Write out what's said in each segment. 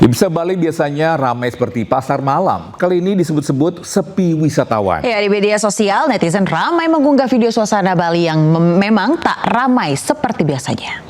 Di Bisa Bali biasanya ramai seperti pasar malam. Kali ini disebut-sebut sepi wisatawan. Ya, di media sosial netizen ramai mengunggah video suasana Bali yang memang tak ramai seperti biasanya.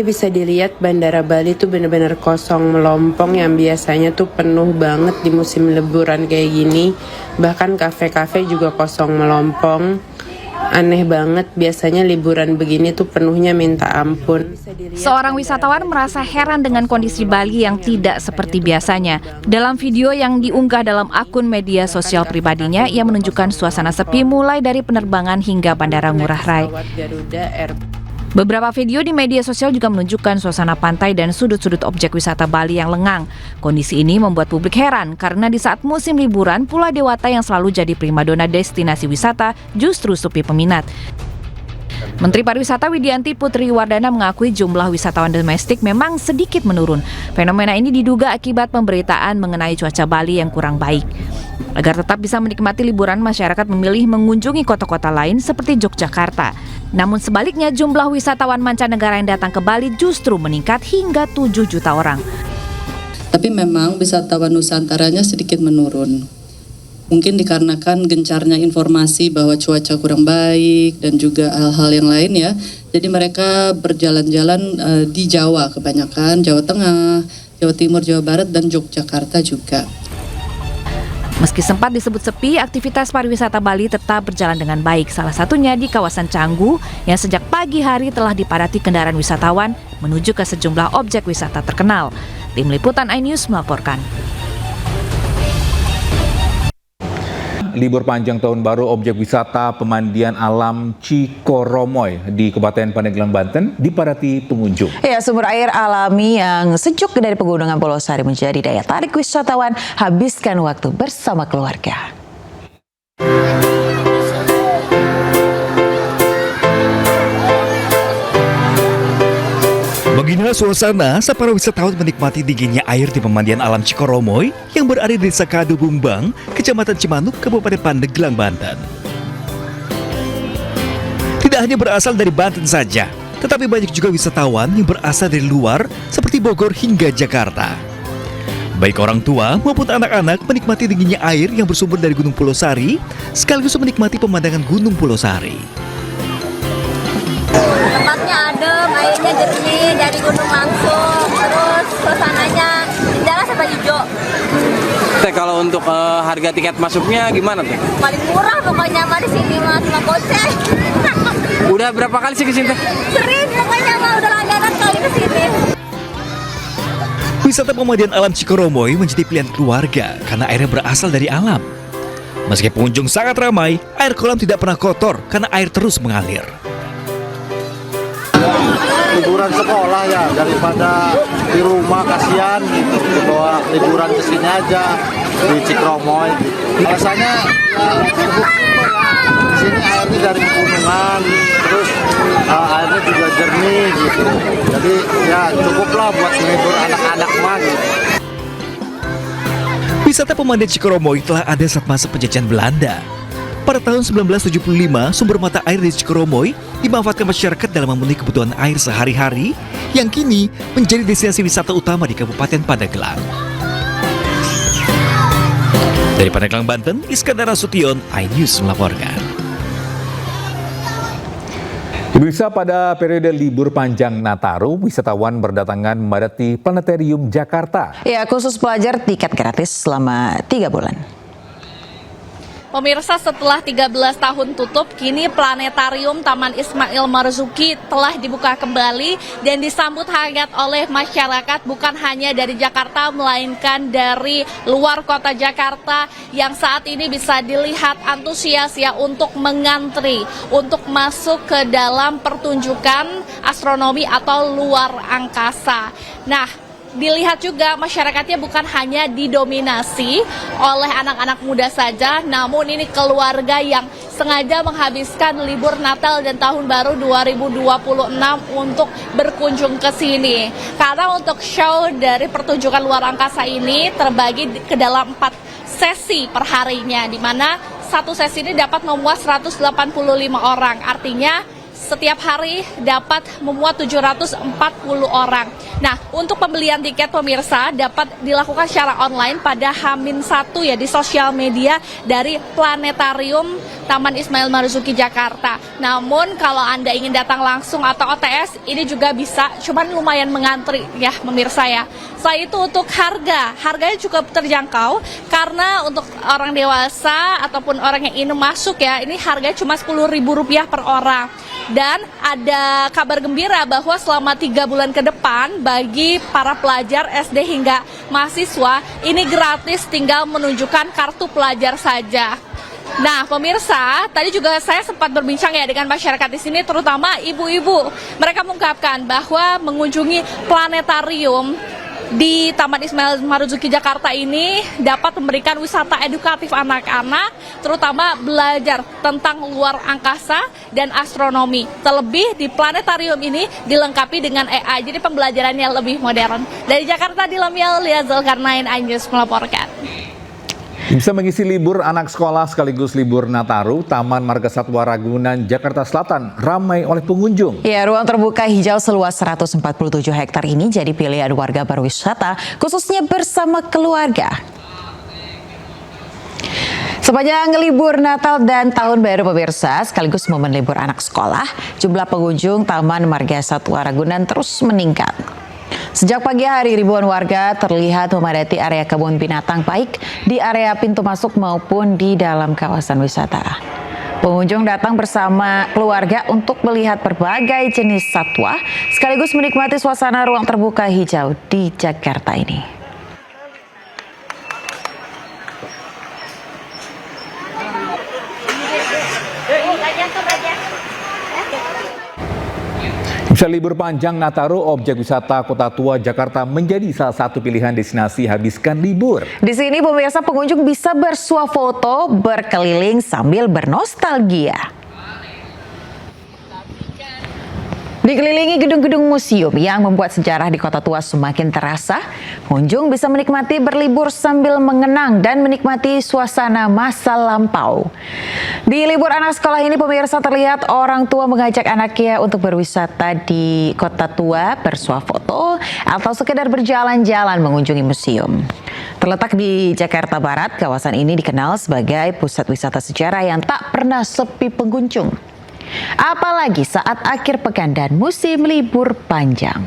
Bisa dilihat Bandara Bali tuh benar-benar kosong melompong, yang biasanya tuh penuh banget di musim liburan kayak gini. Bahkan kafe-kafe juga kosong melompong. Aneh banget, biasanya liburan begini tuh penuhnya minta ampun. Seorang wisatawan merasa heran dengan kondisi Bali yang tidak seperti biasanya. Dalam video yang diunggah dalam akun media sosial pribadinya, ia menunjukkan suasana sepi mulai dari penerbangan hingga Bandara Ngurah Rai. Beberapa video di media sosial juga menunjukkan suasana pantai dan sudut-sudut objek wisata Bali yang lengang. Kondisi ini membuat publik heran karena di saat musim liburan, Pulau Dewata yang selalu jadi primadona destinasi wisata justru sepi peminat. Menteri Pariwisata Widianti Putri Wardana mengakui jumlah wisatawan domestik memang sedikit menurun. Fenomena ini diduga akibat pemberitaan mengenai cuaca Bali yang kurang baik. Agar tetap bisa menikmati liburan, masyarakat memilih mengunjungi kota-kota lain seperti Yogyakarta. Namun sebaliknya, jumlah wisatawan mancanegara yang datang ke Bali justru meningkat hingga 7 juta orang. Tapi memang wisatawan Nusantaranya sedikit menurun. Mungkin dikarenakan gencarnya informasi bahwa cuaca kurang baik dan juga hal-hal yang lain ya. Jadi mereka berjalan-jalan di Jawa kebanyakan, Jawa Tengah, Jawa Timur, Jawa Barat, dan Yogyakarta juga. Meski sempat disebut sepi, aktivitas pariwisata Bali tetap berjalan dengan baik. Salah satunya di kawasan Canggu yang sejak pagi hari telah dipadati kendaraan wisatawan menuju ke sejumlah objek wisata terkenal. Tim Liputan iNews melaporkan. Libur panjang tahun baru objek wisata pemandian alam Cikoromoy di Kabupaten Pandeglang, Banten dipadati pengunjung. Ya, sumber air alami yang sejuk dari pegunungan Pulau Sari menjadi daya tarik wisatawan. Habiskan waktu bersama keluarga. Beginilah suasana saat para wisatawan menikmati dinginnya air di pemandian alam Cikoromoy yang berada di Desa Kadu Bumbang, Kecamatan Cimanuk, Kabupaten Pandeglang, Banten. Tidak hanya berasal dari Banten saja, tetapi banyak juga wisatawan yang berasal dari luar seperti Bogor hingga Jakarta. Baik orang tua maupun anak-anak menikmati dinginnya air yang bersumber dari Gunung Pulau Sari, sekaligus menikmati pemandangan Gunung Pulau Sari. Tempatnya adem, airnya jernih dari gunung langsung, terus suasananya indah sama hijau. Teh, kalau untuk harga tiket masuknya gimana tuh? Paling murah pokoknya mah di sini mah, cuma goceng. Udah berapa kali sih kesini teh? Sering pokoknya mah, udah langganan kali kesini. Wisata pemandian alam Cikoromoy menjadi pilihan keluarga karena airnya berasal dari alam. Meski pengunjung sangat ramai, air kolam tidak pernah kotor karena air terus mengalir. Liburan sekolah ya, daripada di rumah kasihan gitu, dibawa liburan ke sini aja di Cikoromoy. Biasanya di sini airnya dari pegunungan, terus airnya juga jernih gitu. Jadi ya cukuplah buat menghibur anak-anak mah gitu. Wisata pemandian Cikoromoy telah ada saat masa penjajahan Belanda. Pada tahun 1975, sumber mata air di Cikoromoy dimanfaatkan masyarakat dalam memenuhi kebutuhan air sehari-hari yang kini menjadi destinasi wisata utama di Kabupaten Pandeglang. Dari Pandeglang, Banten, Iskandar Nasution, iNews melaporkan. Bisa pada periode libur panjang Nataru, wisatawan berdatangan memadati Planetarium Jakarta. Ya, khusus pelajar tiket gratis selama 3 bulan. Pemirsa, setelah 13 tahun tutup, kini Planetarium Taman Ismail Marzuki telah dibuka kembali dan disambut hangat oleh masyarakat bukan hanya dari Jakarta, melainkan dari luar kota Jakarta yang saat ini bisa dilihat antusias ya untuk mengantri, untuk masuk ke dalam pertunjukan astronomi atau luar angkasa. Nah, dilihat juga masyarakatnya bukan hanya didominasi oleh anak-anak muda saja, namun ini keluarga yang sengaja menghabiskan libur Natal dan Tahun Baru 2026 untuk berkunjung ke sini. Karena untuk show dari pertunjukan luar angkasa ini terbagi ke dalam 4 sesi perharinya, di mana satu sesi ini dapat memuat 185 orang. Artinya setiap hari dapat memuat 740 orang. Nah, untuk pembelian tiket pemirsa dapat dilakukan secara online pada H-1 ya di sosial media dari Planetarium Taman Ismail Marzuki Jakarta. Namun kalau Anda ingin datang langsung atau OTS ini juga bisa, cuman lumayan mengantri ya pemirsa ya. Selain itu untuk harganya cukup terjangkau karena untuk orang dewasa ataupun orang yang ingin masuk ya, ini harganya cuma Rp10.000 per orang. Dan ada kabar gembira bahwa selama 3 bulan ke depan bagi para pelajar SD hingga mahasiswa ini gratis, tinggal menunjukkan kartu pelajar saja. Nah, pemirsa, tadi juga saya sempat berbincang ya dengan masyarakat di sini, terutama ibu-ibu. Mereka mengungkapkan bahwa mengunjungi planetarium di Taman Ismail Marzuki Jakarta ini dapat memberikan wisata edukatif anak-anak, terutama belajar tentang luar angkasa dan astronomi. Terlebih di planetarium ini dilengkapi dengan AI, jadi pembelajarannya lebih modern. Dari Jakarta, Dilamia Lia Zulkarnain, iNews melaporkan. Bisa mengisi libur anak sekolah sekaligus libur Nataru, Taman Marga Satwa Ragunan, Jakarta Selatan ramai oleh pengunjung. Ya, ruang terbuka hijau seluas 147 hektar ini jadi pilihan warga berwisata, khususnya bersama keluarga. Sepanjang libur Natal dan Tahun Baru pemirsa, sekaligus momen libur anak sekolah, jumlah pengunjung Taman Marga Satwa Ragunan terus meningkat. Sejak pagi hari, ribuan warga terlihat memadati area kebun binatang baik di area pintu masuk maupun di dalam kawasan wisata. Pengunjung datang bersama keluarga untuk melihat berbagai jenis satwa, sekaligus menikmati suasana ruang terbuka hijau di Jakarta ini. Bisa libur panjang Nataru, objek wisata Kota Tua Jakarta menjadi salah satu pilihan destinasi habiskan libur. Di sini pemirsa pengunjung bisa bersuah foto, berkeliling sambil bernostalgia. Dikelilingi gedung-gedung museum yang membuat sejarah di Kota Tua semakin terasa, pengunjung bisa menikmati berlibur sambil mengenang dan menikmati suasana masa lampau. Di libur anak sekolah ini pemirsa terlihat orang tua mengajak anaknya untuk berwisata di Kota Tua, bersuah foto, atau sekedar berjalan-jalan mengunjungi museum. Terletak di Jakarta Barat, kawasan ini dikenal sebagai pusat wisata sejarah yang tak pernah sepi pengunjung. Apalagi saat akhir pekan dan musim libur panjang.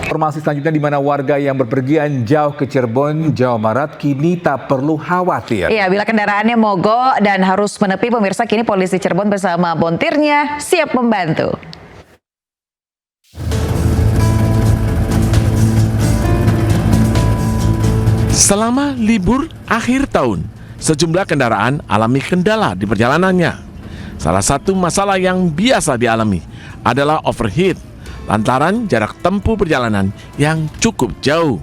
Informasi selanjutnya di mana warga yang berpergian jauh ke Cirebon, Jawa Barat kini tak perlu khawatir. Ya, bila kendaraannya mogok dan harus menepi pemirsa, kini polisi Cirebon bersama bontirnya siap membantu. Selama libur akhir tahun, sejumlah kendaraan alami kendala di perjalanannya. Salah satu masalah yang biasa dialami adalah overheat, lantaran jarak tempuh perjalanan yang cukup jauh.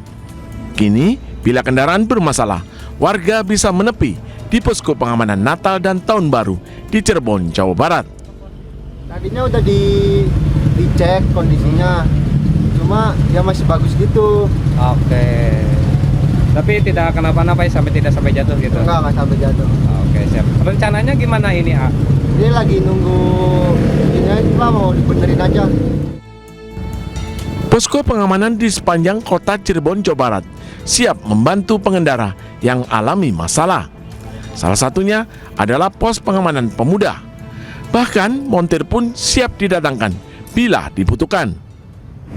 Kini, bila kendaraan bermasalah, warga bisa menepi di posko pengamanan Natal dan Tahun Baru di Cirebon, Jawa Barat. Tadinya udah dicek kondisinya, cuma dia masih bagus gitu. Oke. Tapi tidak kenapa-napa ya, tidak sampai jatuh gitu? Enggak sampai jatuh. Oke, siap. Rencananya gimana ini, A? Ini lagi nunggu ini aja, mau dibenerin aja. Posko pengamanan di sepanjang kota Cirebon, Jawa Barat siap membantu pengendara yang alami masalah. Salah satunya adalah pos pengamanan pemuda. Bahkan montir pun siap didatangkan bila dibutuhkan.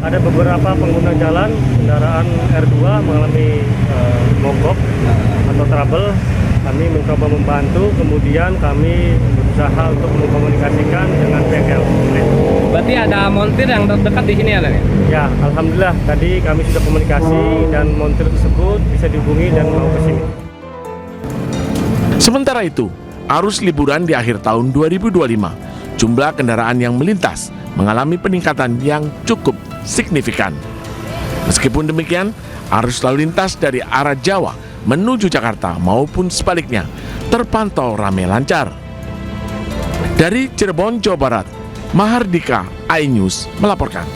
Ada beberapa pengguna jalan kendaraan R2 mengalami mogok atau trouble. Kami mencoba membantu, kemudian kami berusaha untuk mengkomunikasikan dengan pihak yang terkait. Berarti ada montir yang terdekat di sini ada ya? Ya, alhamdulillah tadi kami sudah komunikasi dan montir tersebut bisa dihubungi dan mau ke sini. Sementara itu, arus liburan di akhir tahun 2025, jumlah kendaraan yang melintas mengalami peningkatan yang cukup signifikan. Meskipun demikian, arus lalu lintas dari arah Jawa menuju Jakarta maupun sebaliknya terpantau ramai lancar. Dari Cirebon, Jawa Barat, Mahardika, iNews melaporkan.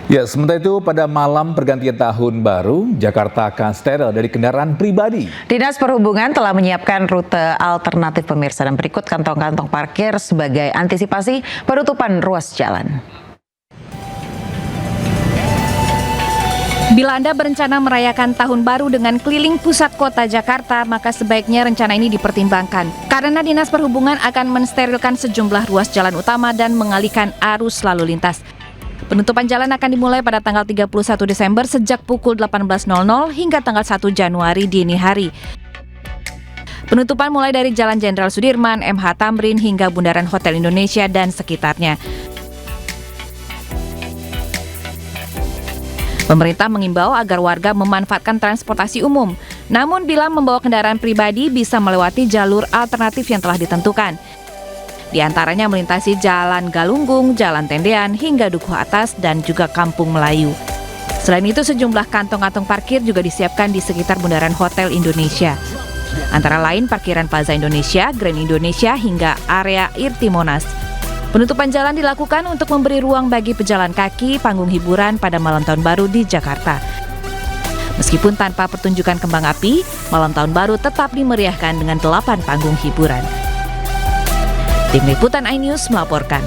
Ya, sementara itu pada malam pergantian tahun baru, Jakarta akan steril dari kendaraan pribadi. Dinas Perhubungan telah menyiapkan rute alternatif pemirsa dan berikut kantong-kantong parkir sebagai antisipasi penutupan ruas jalan. Bila Anda berencana merayakan tahun baru dengan keliling pusat kota Jakarta, maka sebaiknya rencana ini dipertimbangkan. Karena Dinas Perhubungan akan mensterilkan sejumlah ruas jalan utama dan mengalihkan arus lalu lintas. Penutupan jalan akan dimulai pada tanggal 31 Desember sejak pukul 18.00 hingga tanggal 1 Januari dini hari. Penutupan mulai dari Jalan Jenderal Sudirman, MH Tamrin hingga Bundaran Hotel Indonesia dan sekitarnya. Pemerintah mengimbau agar warga memanfaatkan transportasi umum. Namun bila membawa kendaraan pribadi bisa melewati jalur alternatif yang telah ditentukan. Di antaranya melintasi Jalan Galunggung, Jalan Tendean, hingga Dukuh Atas dan juga Kampung Melayu. Selain itu sejumlah kantong-kantong parkir juga disiapkan di sekitar Bundaran Hotel Indonesia. Antara lain parkiran Plaza Indonesia, Grand Indonesia, hingga area Irti Monas. Penutupan jalan dilakukan untuk memberi ruang bagi pejalan kaki, panggung hiburan pada malam tahun baru di Jakarta. Meskipun tanpa pertunjukan kembang api, malam tahun baru tetap dimeriahkan dengan 8 panggung hiburan. Tim Liputan iNews melaporkan.